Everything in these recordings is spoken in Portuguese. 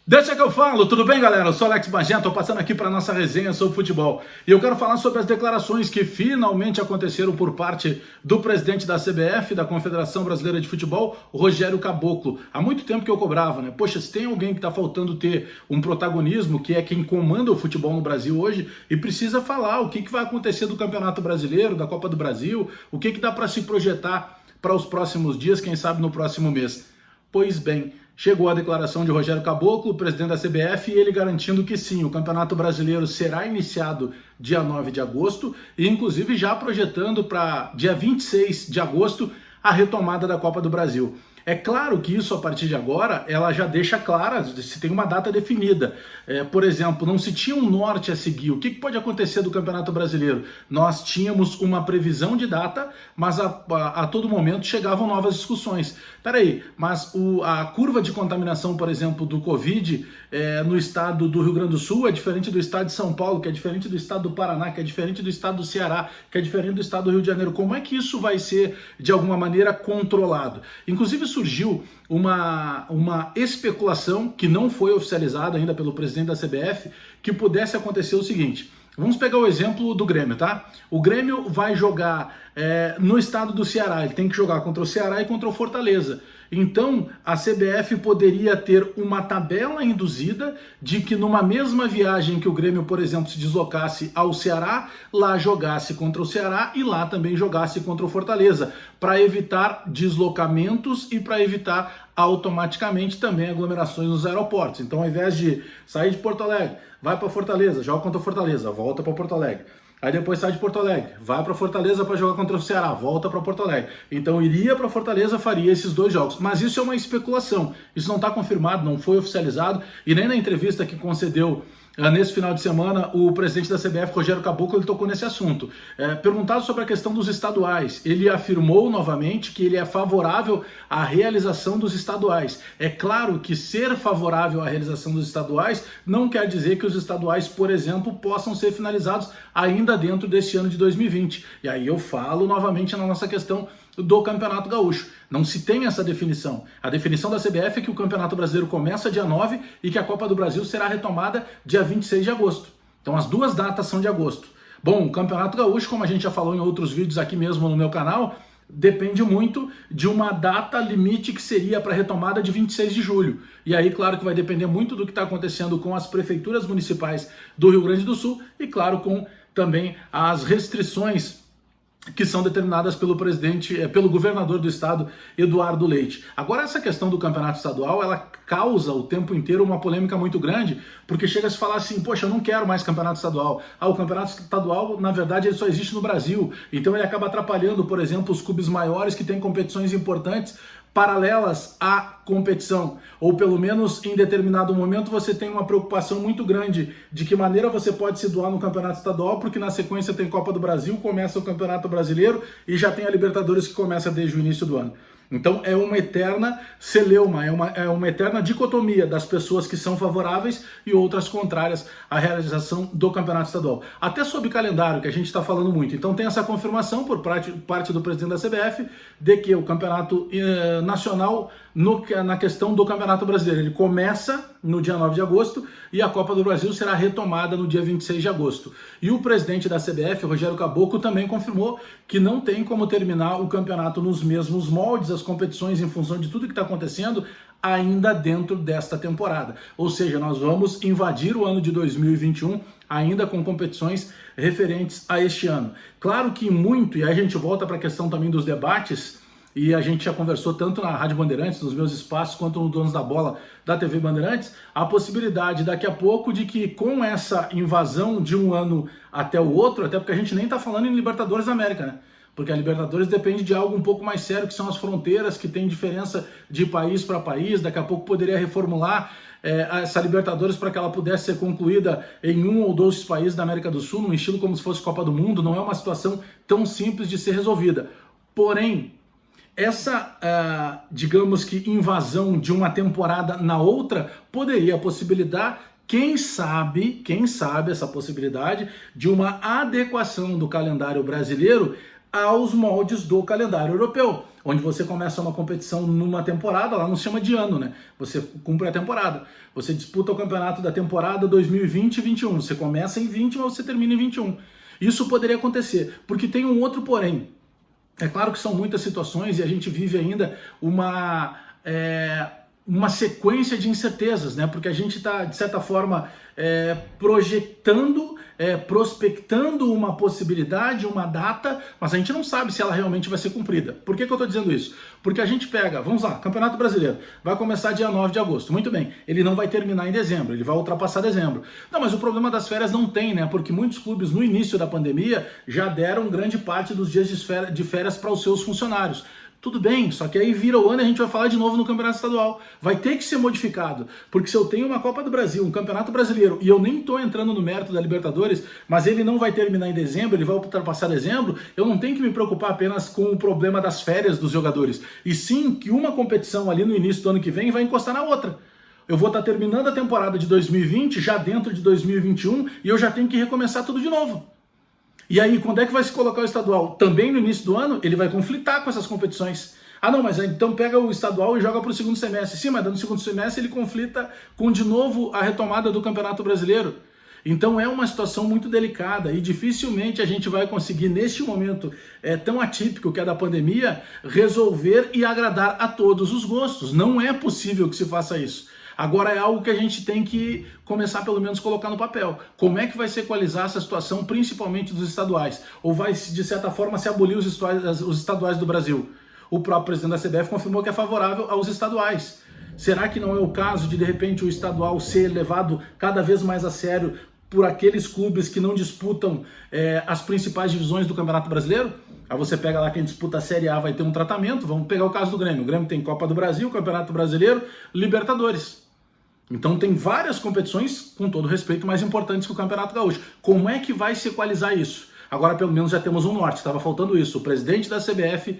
Deixa que eu falo, tudo bem, galera? Eu sou Alex Bagé, estou passando aqui para nossa resenha sobre futebol. E eu quero falar sobre as declarações que finalmente aconteceram por parte do presidente da CBF, da Confederação Brasileira de Futebol, Rogério Caboclo. Há muito tempo que eu cobrava, né? Poxa, se tem alguém que está faltando ter um protagonismo, que é quem comanda o futebol no Brasil hoje, e precisa falar o que vai acontecer do Campeonato Brasileiro, da Copa do Brasil, o que dá para se projetar para os próximos dias, quem sabe no próximo mês. Pois bem, chegou a declaração de Rogério Caboclo, presidente da CBF, e ele garantindo que sim, o Campeonato Brasileiro será iniciado dia 9 de agosto e inclusive já projetando para dia 26 de agosto a retomada da Copa do Brasil. É claro que isso, a partir de agora, ela já deixa clara, se tem uma data definida. Por exemplo, não se tinha um norte a seguir. O que pode acontecer do Campeonato Brasileiro? Nós tínhamos uma previsão de data, mas a todo momento chegavam novas discussões. Peraí, mas a curva de contaminação, por exemplo, do Covid no estado do Rio Grande do Sul é diferente do estado de São Paulo, que é diferente do estado do Paraná, que é diferente do estado do Ceará, que é diferente do estado do Rio de Janeiro. Como é que isso vai ser, de alguma maneira, controlado? Inclusive, surgiu uma especulação que não foi oficializada ainda pelo presidente da CBF, que pudesse acontecer o seguinte. Vamos pegar o exemplo do Grêmio, tá? O Grêmio vai jogar no estado do Ceará, ele tem que jogar contra o Ceará e contra o Fortaleza. Então, a CBF poderia ter uma tabela induzida de que numa mesma viagem que o Grêmio, por exemplo, se deslocasse ao Ceará, lá jogasse contra o Ceará e lá também jogasse contra o Fortaleza, para evitar deslocamentos e para evitar automaticamente também aglomerações nos aeroportos. Então, ao invés de sair de Porto Alegre, vai para Fortaleza, joga contra o Fortaleza, volta para Porto Alegre. Aí depois sai de Porto Alegre, vai para Fortaleza para jogar contra o Ceará, volta para Porto Alegre. Então iria para Fortaleza, faria esses dois jogos. Mas isso é uma especulação, isso não está confirmado, não foi oficializado, e nem na entrevista que concedeu nesse final de semana, o presidente da CBF, Rogério Caboclo, ele tocou nesse assunto. Perguntado sobre a questão dos estaduais, ele afirmou novamente que ele é favorável à realização dos estaduais. É claro que ser favorável à realização dos estaduais não quer dizer que os estaduais, por exemplo, possam ser finalizados ainda dentro deste ano de 2020. E aí eu falo novamente na nossa questão do Campeonato Gaúcho. Não se tem essa definição. A definição da CBF é que o Campeonato Brasileiro começa dia 9 e que a Copa do Brasil será retomada dia 26 de agosto. Então as duas datas são de agosto. Bom, o Campeonato Gaúcho, como a gente já falou em outros vídeos aqui mesmo no meu canal, depende muito de uma data limite que seria para a retomada de 26 de julho. E aí, claro que vai depender muito do que está acontecendo com as prefeituras municipais do Rio Grande do Sul e, claro, com também as restrições que são determinadas pelo pelo governador do estado, Eduardo Leite. Agora, essa questão do campeonato estadual, ela causa o tempo inteiro uma polêmica muito grande, porque chega a se falar assim, poxa, eu não quero mais campeonato estadual. O campeonato estadual, na verdade, ele só existe no Brasil, então ele acaba atrapalhando, por exemplo, os clubes maiores que têm competições importantes paralelas à competição, ou pelo menos em determinado momento você tem uma preocupação muito grande de que maneira você pode se doar no campeonato estadual, porque na sequência tem Copa do Brasil, começa o Campeonato Brasileiro e já tem a Libertadores que começa desde o início do ano. Então é uma eterna celeuma, é uma eterna dicotomia das pessoas que são favoráveis e outras contrárias à realização do campeonato estadual. Até sobre calendário, que a gente está falando muito. Então tem essa confirmação por parte do presidente da CBF de que o campeonato nacional, na questão do campeonato brasileiro, ele começa no dia 9 de agosto e a Copa do Brasil será retomada no dia 26 de agosto. E o presidente da CBF, Rogério Caboclo, também confirmou que não tem como terminar o campeonato nos mesmos moldes, as competições em função de tudo que está acontecendo, ainda dentro desta temporada. Ou seja, nós vamos invadir o ano de 2021 ainda com competições referentes a este ano. Claro que muito, e aí a gente volta para a questão também dos debates, e a gente já conversou tanto na Rádio Bandeirantes, nos meus espaços, quanto no Donos da Bola da TV Bandeirantes, a possibilidade daqui a pouco de que com essa invasão de um ano até o outro, até porque a gente nem está falando em Libertadores da América, né? Porque a Libertadores depende de algo um pouco mais sério, que são as fronteiras, que tem diferença de país para país. Daqui a pouco poderia reformular essa Libertadores para que ela pudesse ser concluída em um ou dois países da América do Sul, num estilo como se fosse Copa do Mundo. Não é uma situação tão simples de ser resolvida. Porém, essa, digamos que, invasão de uma temporada na outra poderia possibilitar, quem sabe essa possibilidade de uma adequação do calendário brasileiro aos moldes do calendário europeu, onde você começa uma competição numa temporada, lá não se chama de ano, né? Você cumpre a temporada. Você disputa o campeonato da temporada 2020-21. Você começa em 20, mas você termina em 21. Isso poderia acontecer, porque tem um outro porém. É claro que são muitas situações e a gente vive ainda uma sequência de incertezas, né? Porque a gente está, de certa forma, projetando, prospectando uma possibilidade, uma data, mas a gente não sabe se ela realmente vai ser cumprida. Por que eu estou dizendo isso? Porque a gente pega, vamos lá, Campeonato Brasileiro, vai começar dia 9 de agosto, muito bem, ele não vai terminar em dezembro, ele vai ultrapassar dezembro. Não, mas o problema das férias não tem, né? Porque muitos clubes no início da pandemia já deram grande parte dos dias de férias para os seus funcionários. Tudo bem, só que aí vira o ano e a gente vai falar de novo no Campeonato Estadual. Vai ter que ser modificado, porque se eu tenho uma Copa do Brasil, um Campeonato Brasileiro, e eu nem estou entrando no mérito da Libertadores, mas ele não vai terminar em dezembro, ele vai ultrapassar dezembro, eu não tenho que me preocupar apenas com o problema das férias dos jogadores, e sim que uma competição ali no início do ano que vem vai encostar na outra. Eu vou estar terminando a temporada de 2020, já dentro de 2021, e eu já tenho que recomeçar tudo de novo. E aí, quando é que vai se colocar o estadual? Também no início do ano, ele vai conflitar com essas competições. Ah não, mas então pega o estadual e joga para o segundo semestre. Sim, mas no segundo semestre ele conflita com de novo a retomada do Campeonato Brasileiro. Então é uma situação muito delicada e dificilmente a gente vai conseguir, neste momento tão atípico que é da pandemia, resolver e agradar a todos os gostos. Não é possível que se faça isso. Agora é algo que a gente tem que começar pelo menos colocar no papel. Como é que vai se equalizar essa situação, principalmente dos estaduais? Ou vai, de certa forma, se abolir os estaduais do Brasil? O próprio presidente da CBF confirmou que é favorável aos estaduais. Será que não é o caso de repente, o estadual ser levado cada vez mais a sério por aqueles clubes que não disputam as principais divisões do Campeonato Brasileiro? Aí você pega lá quem disputa a Série A vai ter um tratamento. Vamos pegar o caso do Grêmio. O Grêmio tem Copa do Brasil, Campeonato Brasileiro, Libertadores. Então tem várias competições, com todo respeito, mais importantes que o Campeonato Gaúcho. Como é que vai se equalizar isso? Agora pelo menos já temos um norte, estava faltando isso. O presidente da CBF,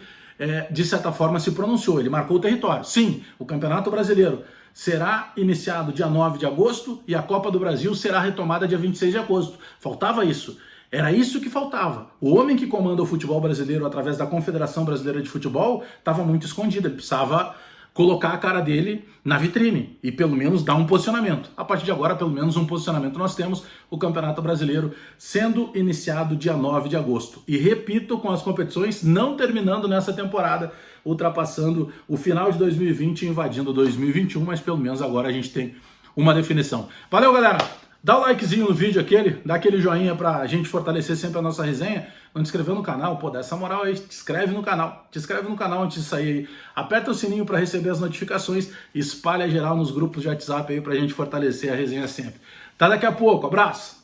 de certa forma, se pronunciou, ele marcou o território. Sim, o Campeonato Brasileiro será iniciado dia 9 de agosto e a Copa do Brasil será retomada dia 26 de agosto. Faltava isso. Era isso que faltava. O homem que comanda o futebol brasileiro através da Confederação Brasileira de Futebol estava muito escondido, ele precisava colocar a cara dele na vitrine e pelo menos dar um posicionamento. A partir de agora, pelo menos um posicionamento nós temos, o Campeonato Brasileiro sendo iniciado dia 9 de agosto. E repito, com as competições não terminando nessa temporada, ultrapassando o final de 2020 e invadindo 2021, mas pelo menos agora a gente tem uma definição. Valeu, galera! Dá o likezinho no vídeo dá aquele joinha pra gente fortalecer sempre a nossa resenha. Não te inscreveu no canal? Pô, dá essa moral aí, te inscreve no canal. Te inscreve no canal antes de sair aí. Aperta o sininho para receber as notificações. Espalha geral nos grupos de WhatsApp aí pra gente fortalecer a resenha sempre. Tá daqui a pouco, abraço!